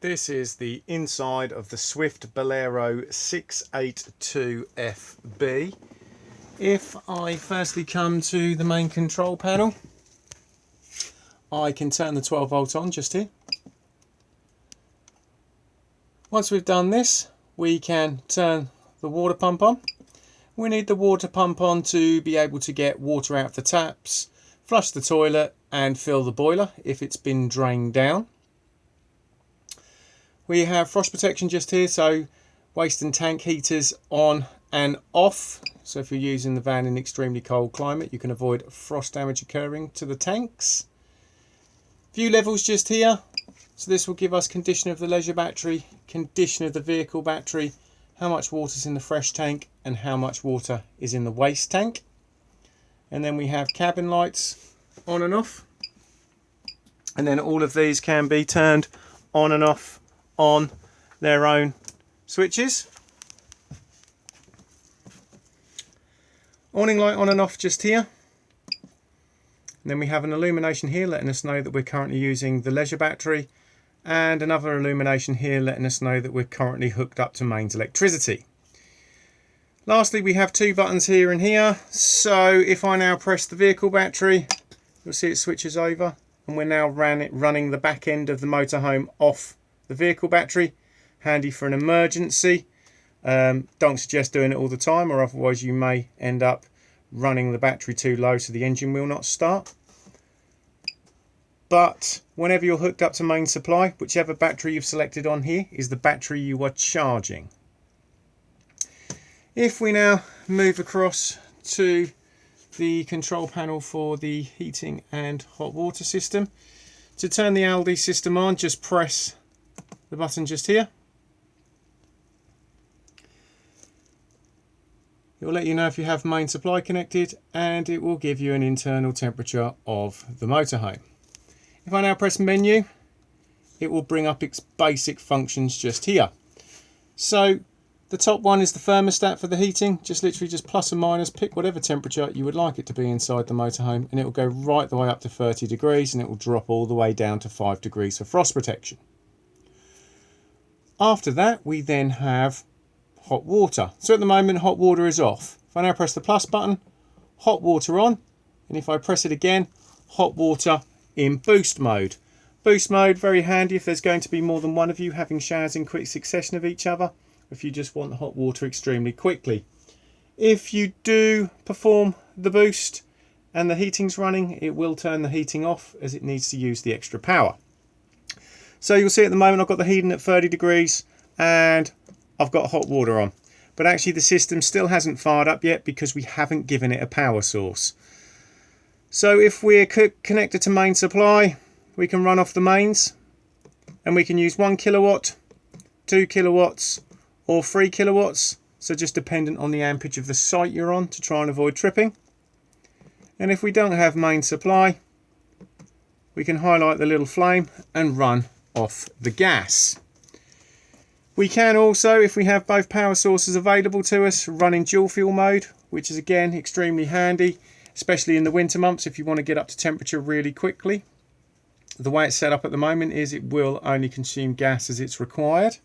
This is the inside of the Swift Bolero 682FB. If I firstly come to the main control panel, I can turn the 12 volt on just here. Once we've done this, we can turn the water pump on. We need the water pump on to be able to get water out of the taps, flush the toilet and fill the boiler if it's been drained down. We have frost protection just here, so waste and tank heaters on and off. So if you're using the van in extremely cold climate, you can avoid frost damage occurring to the tanks. View levels just here. So this will give us condition of the leisure battery, condition of the vehicle battery, how much water is in the fresh tank and how much water is in the waste tank. And then we have cabin lights on and off. And then all of these can be turned on and off on their own switches. Awning light on and off just here. And then we have an illumination here letting us know that we're currently using the leisure battery, and another illumination here letting us know that we're currently hooked up to mains electricity. Lastly, we have two buttons here and here. So if I now press the vehicle battery, you'll see it switches over, and we're now running the back end of the motorhome off the vehicle battery. Handy for an emergency. Don't suggest doing it all the time, or otherwise you may end up running the battery too low so the engine will not start. But whenever you're hooked up to main supply, whichever battery you've selected on here is the battery you are charging. If we now move across to the control panel for the heating and hot water system, to turn the Aldi system on, just press the button just here. It will let you know if you have main supply connected, and it will give you an internal temperature of the motorhome. If I now press menu, it will bring up its basic functions just here. So the top one is the thermostat for the heating. Just literally just plus or minus, pick whatever temperature you would like it to be inside the motorhome, and it will go right the way up to 30 degrees, and it will drop all the way down to 5 degrees for frost protection. After that, we then have hot water. So at the moment, hot water is off. If I now press the plus button, hot water on, and if I press it again, hot water in boost mode. Boost mode, very handy if there's going to be more than one of you having showers in quick succession of each other, if you just want the hot water extremely quickly. If you do perform the boost and the heating's running, it will turn the heating off as it needs to use the extra power. So you'll see at the moment I've got the heating at 30 degrees and I've got hot water on. But actually the system still hasn't fired up yet because we haven't given it a power source. So if we're connected to main supply, we can run off the mains and we can use 1 kilowatt, 2 kilowatts or 3 kilowatts. So just dependent on the amperage of the site you're on to try and avoid tripping. And if we don't have main supply, we can highlight the little flame and run off the gas. We can also, if we have both power sources available to us, run in dual fuel mode, which is again extremely handy, especially in the winter months if you want to get up to temperature really quickly. The way it's set up at the moment is it will only consume gas as it's required.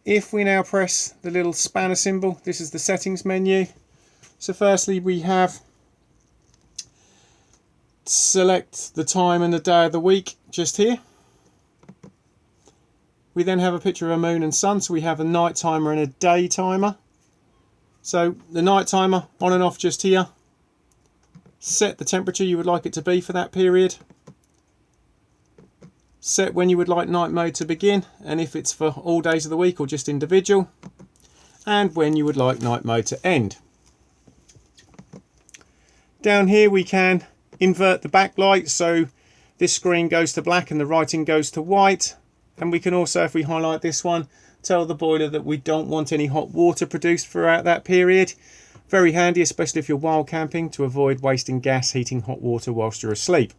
If we now press the little spanner symbol, this is the settings menu. So firstly we have select the time and the day of the week just here. We then have a picture of a moon and sun, so we have a night timer and a day timer. So the night timer on and off just here. Set the temperature you would like it to be for that period. Set when you would like night mode to begin, and if it's for all days of the week or just individual, and when you would like night mode to end. Down here we can invert the backlight, so this screen goes to black and the writing goes to white. And we can also, if we highlight this one, tell the boiler that we don't want any hot water produced throughout that period. Very handy, especially if you're wild camping, to avoid wasting gas heating hot water whilst you're asleep.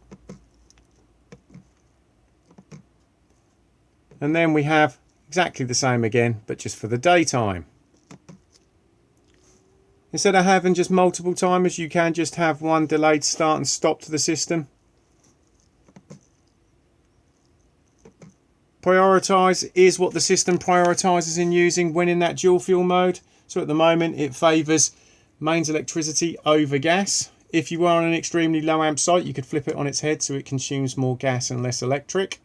And then we have exactly the same again, but just for the daytime. Instead of having just multiple timers, you can just have one delayed start and stop to the system. Prioritise is what the system prioritises in using when in that dual fuel mode. So at the moment it favours mains electricity over gas. If you are on an extremely low amp site, you could flip it on its head so it consumes more gas and less electric.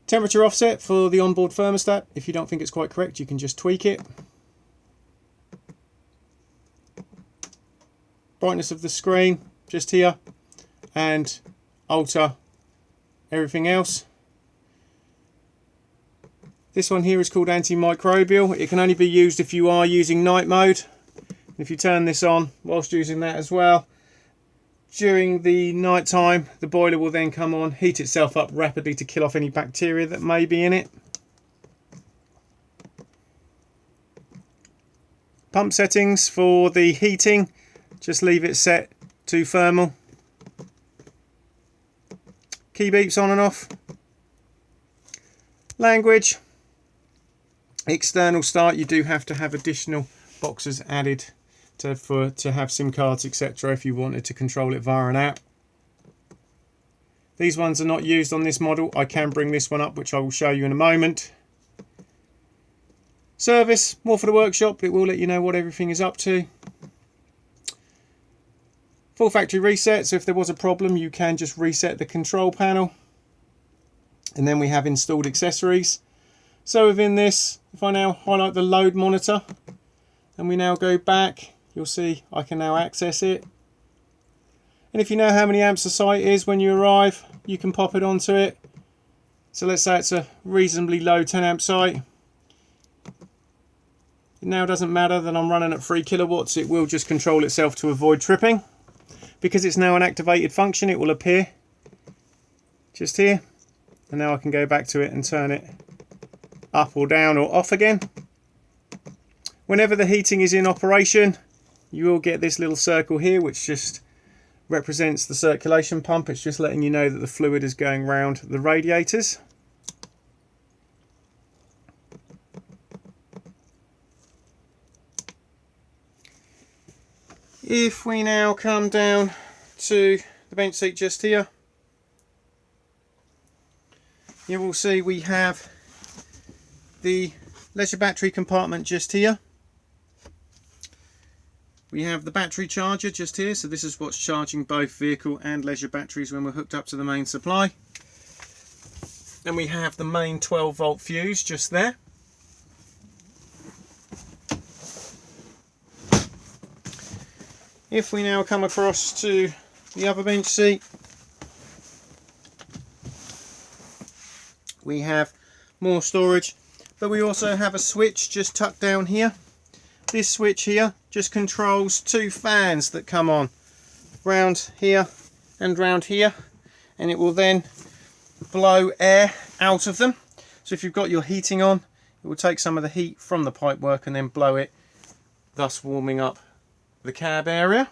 Temperature offset for the onboard thermostat. If you don't think it's quite correct, you can just tweak it. Brightness of the screen, just here, and alter everything else. This one here is called antimicrobial. It can only be used if you are using night mode. If you turn this on whilst using that as well, during the night time, the boiler will then come on, heat itself up rapidly to kill off any bacteria that may be in it. Pump settings for the heating, just leave it set to thermal. Key beeps on and off. Language. External start, you do have to have additional boxes added to have SIM cards, etc. if you wanted to control it via an app. These ones are not used on this model. I can bring this one up, which I will show you in a moment. Service, more for the workshop. It will let you know what everything is up to. Full factory reset, so if there was a problem you can just reset the control panel. And then we have installed accessories. So within this, if I now highlight the load monitor and we now go back, you'll see I can now access it. And if you know how many amps the site is when you arrive, you can pop it onto it. So let's say it's a reasonably low 10 amp site. It now doesn't matter that I'm running at 3 kilowatts, it will just control itself to avoid tripping. Because it's now an activated function, it will appear just here. And now I can go back to it and turn it up or down or off again. Whenever the heating is in operation, you will get this little circle here which just represents the circulation pump. It's just letting you know that the fluid is going round the radiators. If we now come down to the bench seat just here, you will see we have the leisure battery compartment just here. We have the battery charger just here, so this is what's charging both vehicle and leisure batteries when we're hooked up to the main supply. And we have the main 12 volt fuse just there. If we now come across to the other bench seat, we have more storage, but we also have a switch just tucked down here. This switch here just controls 2 fans that come on round here and round here, and it will then blow air out of them. So if you've got your heating on, it will take some of the heat from the pipework and then blow it, thus warming up the cab area.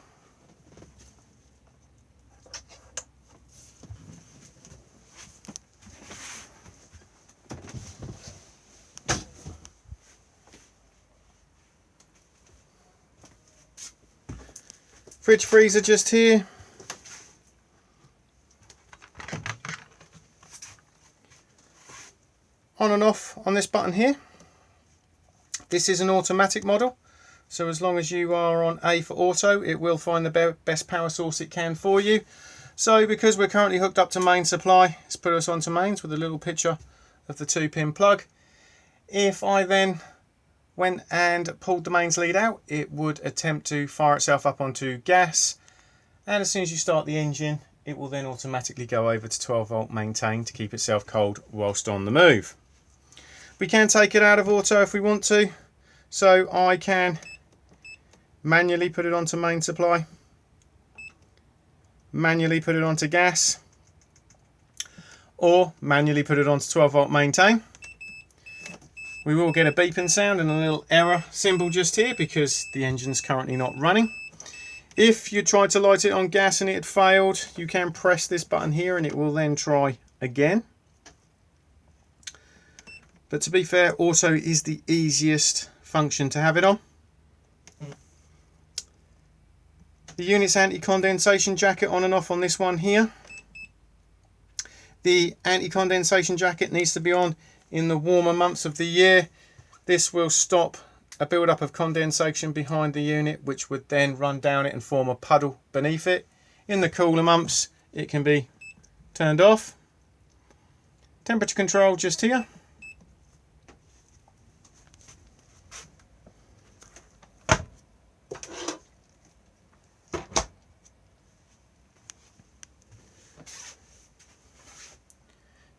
Fridge freezer just here. On and off on this button here. This is an automatic model, so as long as you are on A for auto, it will find the best power source it can for you. So because we're currently hooked up to main supply, it's put us onto mains with a little picture of the 2-pin plug. If I then went and pulled the mains lead out, it would attempt to fire itself up onto gas, and as soon as you start the engine, it will then automatically go over to 12 volt maintain to keep itself cold whilst on the move. We can take it out of auto if we want to, so I can manually put it onto main supply, manually put it onto gas, or manually put it onto 12 volt maintain. We will get a beeping sound and a little error symbol just here because the engine's currently not running. If you tried to light it on gas and it had failed, you can press this button here and it will then try again. But to be fair, auto is the easiest function to have it on. The unit's anti-condensation jacket on and off on this one here. The anti-condensation jacket needs to be on in the warmer months of the year. This will stop a build-up of condensation behind the unit, which would then run down it and form a puddle beneath it. In the cooler months, it can be turned off. Temperature control just here.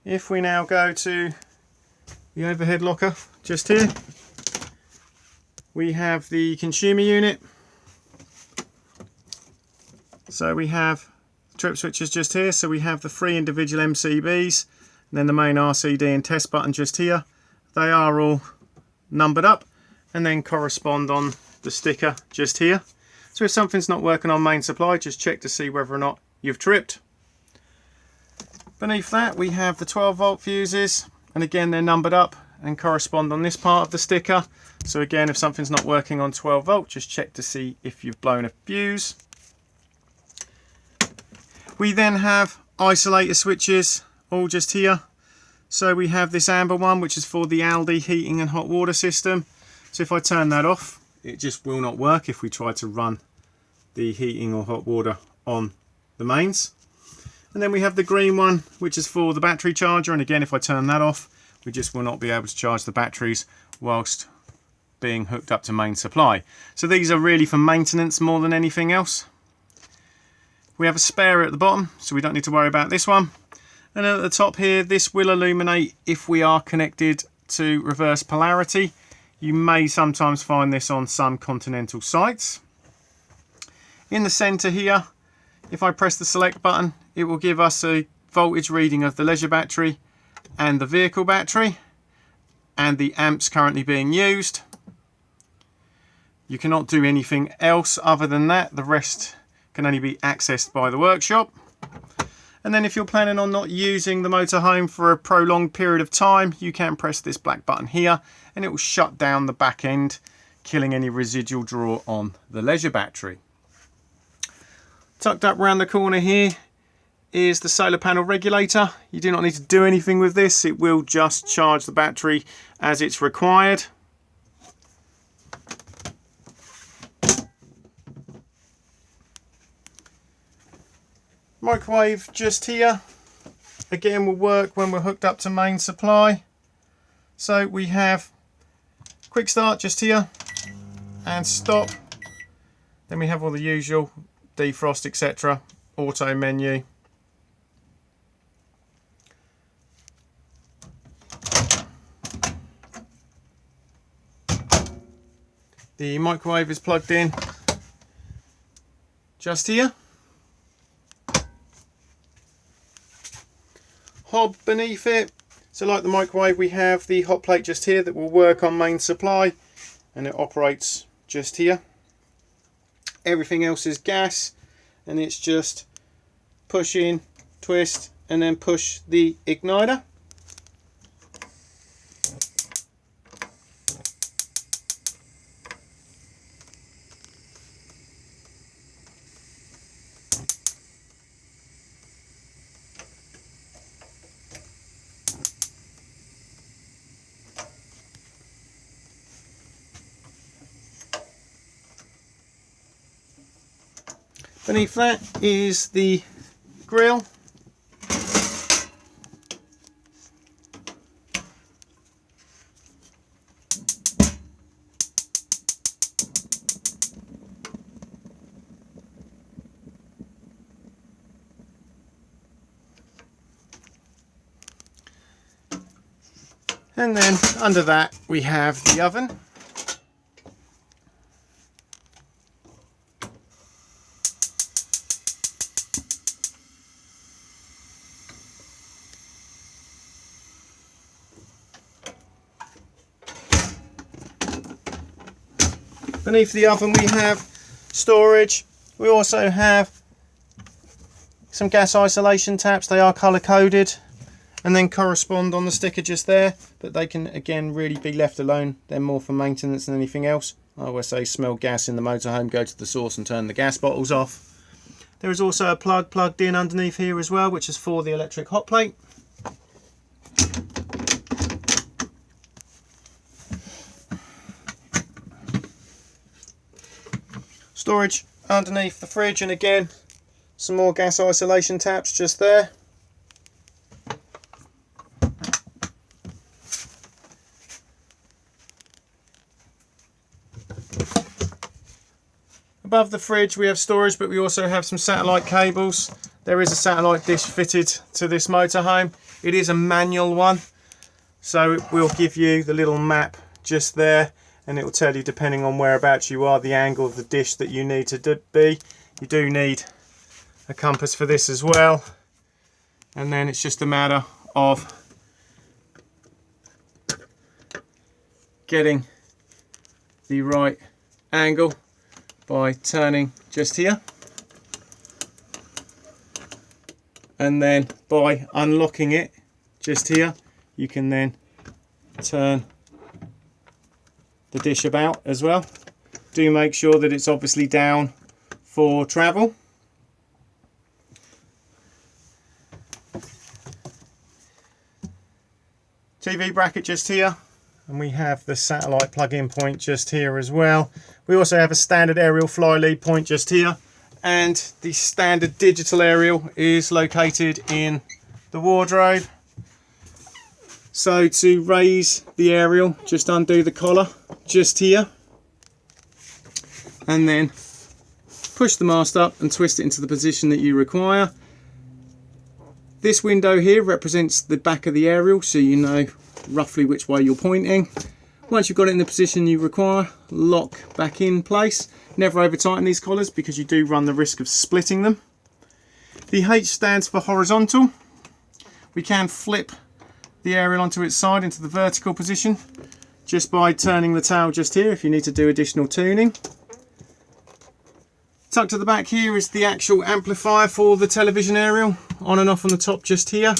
If we now go to the overhead locker just here, we have the consumer unit. So we have trip switches just here. So we have the 3 individual MCBs, and then the main RCD and test button just here. They are all numbered up and then correspond on the sticker just here. So if something's not working on main supply, just check to see whether or not you've tripped. Beneath that we have the 12-volt fuses, and again they're numbered up and correspond on this part of the sticker. So again, if something's not working on 12 volt, just check to see if you've blown a fuse. We then have isolator switches all just here. So we have this amber one, which is for the Aldi heating and hot water system. So if I turn that off, it just will not work if we try to run the heating or hot water on the mains. And then we have the green one, which is for the battery charger, and again if I turn that off, we just will not be able to charge the batteries whilst being hooked up to main supply. So these are really for maintenance more than anything else. We have a spare at the bottom, so we don't need to worry about this one. And then at the top here, this will illuminate if we are connected to reverse polarity. You may sometimes find this on some continental sites. In the centre here, if I press the select button, it will give us a voltage reading of the leisure battery and the vehicle battery and the amps currently being used. You cannot do anything else other than that. The rest can only be accessed by the workshop. And then if you're planning on not using the motorhome for a prolonged period of time, you can press this black button here and it will shut down the back end, killing any residual draw on the leisure battery. Tucked up around the corner here is the solar panel regulator. You do not need to do anything with this. It will just charge the battery as it's required. Microwave just here. Again, will work when we're hooked up to main supply. So we have quick start just here and stop. Then we have all the usual defrost, etc. Auto menu. The microwave is plugged in just here. Hob beneath it. So like the microwave, we have the hot plate just here that will work on main supply, and it operates just here. Everything else is gas, and it's just push in, twist, and then push the igniter. Beneath that is the grill. And then under that we have the oven. Beneath the oven we have storage. We also have some gas isolation taps. They are colour coded and then correspond on the sticker just there, but they can again really be left alone. They're more for maintenance than anything else. I always say smell gas in the motorhome, go to the source and turn the gas bottles off. There is also a plug plugged in underneath here as well, which is for the electric hot plate. Storage underneath the fridge, and again some more gas isolation taps just there. Above the fridge we have storage, but we also have some satellite cables. There is a satellite dish fitted to this motorhome. It is a manual one, so it will give you the little map just there, and it will tell you, depending on whereabouts you are, the angle of the dish that you need to be. You do need a compass for this as well, and then it's just a matter of getting the right angle by turning just here, and then by unlocking it just here, you can then turn the dish about as well. Do make sure that it's obviously down for travel. TV bracket just here, and we have the satellite plug-in point just here as well. We also have a standard aerial fly lead point just here, and the standard digital aerial is located in the wardrobe. So to raise the aerial, just undo the collar just here, and then push the mast up and twist it into the position that you require. This window here represents the back of the aerial, so you know roughly which way you're pointing. Once you've got it in the position you require, lock back in place. Never over tighten these collars because you do run the risk of splitting them. The H stands for horizontal. We can flip the aerial onto its side into the vertical position just by turning the tail just here if you need to do additional tuning. Tucked to the back here is the actual amplifier for the television aerial, on and off on the top just here,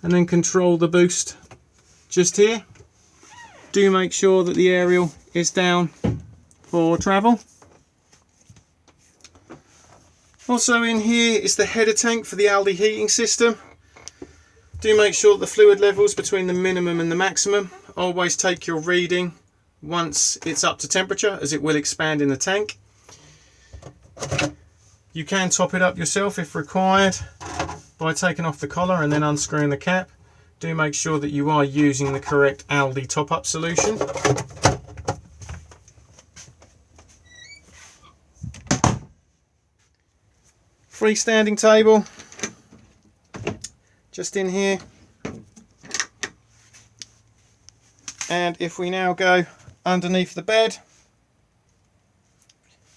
and then control the boost just here. Do make sure that the aerial is down for travel. Also in here is the header tank for the Aldi heating system. Do make sure that the fluid levels between the minimum and the maximum. Always take your reading once it's up to temperature, as it will expand in the tank. You can top it up yourself if required by taking off the collar and then unscrewing the cap. Do make sure that you are using the correct Aldi top-up solution. Freestanding table just in here, and if we now go underneath the bed,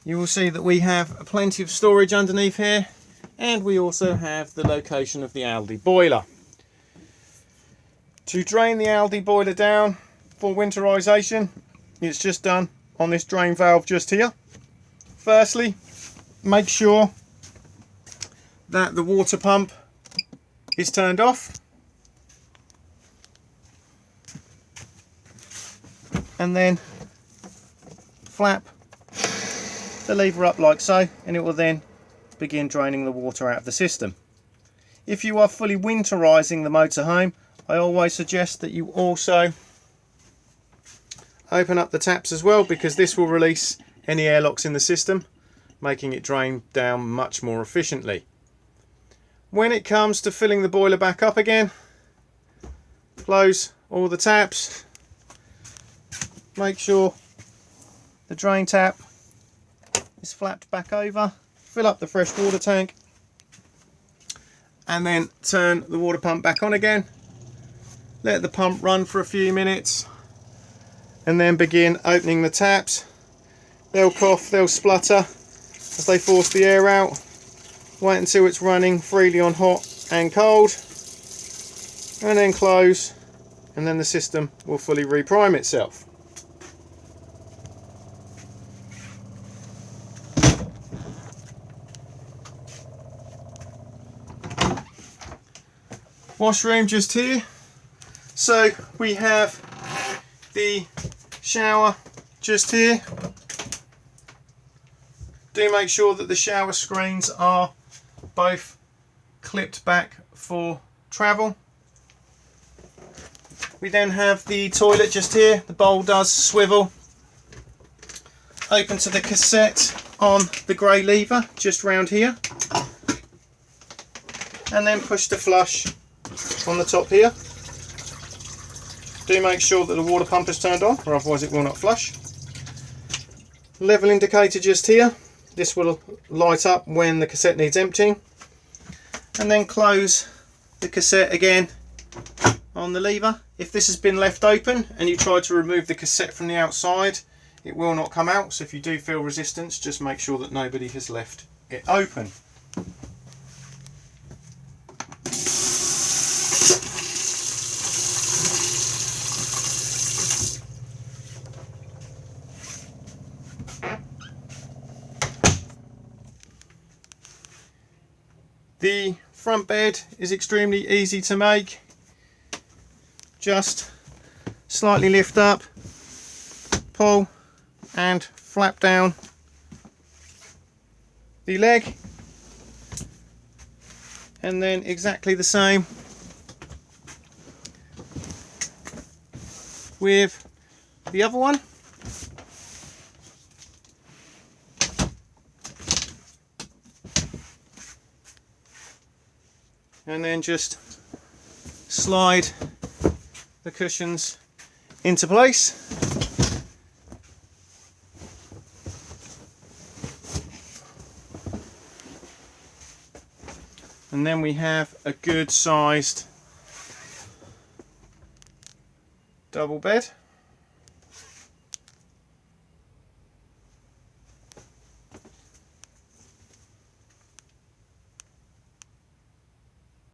you will see that we have plenty of storage underneath here, and we also have the location of the Aldi boiler. To drain the Aldi boiler down for winterization, it's just done on this drain valve just here. Firstly, make sure that the water pump is turned off, and then flap the lever up like so, and it will then begin draining the water out of the system. If you are fully winterizing the motorhome, I always suggest that you also open up the taps as well, because this will release any airlocks in the system, making it drain down much more efficiently. When it comes to filling the boiler back up again, close all the taps, make sure the drain tap is flapped back over, fill up the fresh water tank, and then turn the water pump back on again. Let the pump run for a few minutes, and then begin opening the taps. They'll cough, they'll splutter as they force the air out. Wait until it's running freely on hot and cold, and then close, and then the system will fully reprime itself. Washroom just here. So we have the shower just here. Do make sure that the shower screens are both clipped back for travel. We then have the toilet just here. The bowl does swivel. Open to the cassette on the grey lever just round here. And then push to flush on the top here. Do make sure that the water pump is turned on, or otherwise it will not flush. Level indicator just here. This will light up when the cassette needs emptying. And then close the cassette again on the lever. If this has been left open and you try to remove the cassette from the outside, it will not come out. So if you do feel resistance, just make sure that nobody has left it open. The front bed is extremely easy to make. Just slightly lift up, pull and flap down the leg, and then exactly the same with the other one. And then just slide the cushions into place. And then we have a good sized double bed.